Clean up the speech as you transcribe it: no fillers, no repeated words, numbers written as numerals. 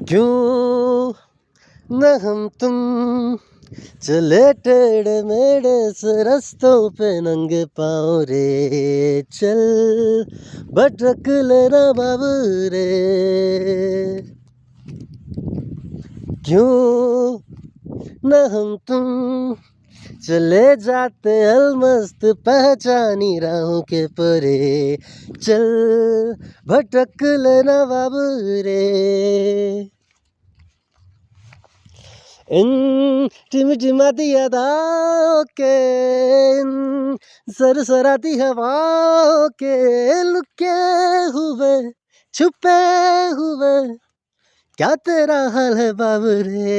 क्यों न हम तुम चले टेढ़े मेढ़े से रास्तों पे नंगे पाँव रे, चल भटक लेना बाबू रे। क्यों न हम तुम चले जाते अलमस्त पहचानी राहों के परे, चल भटक लेना बाबू रे। इन टिमटिमाती अदाओं के, इन सरसराती हवाओं के लुके हुए छुपे हुए क्या तेरा हाल है बाबू रे।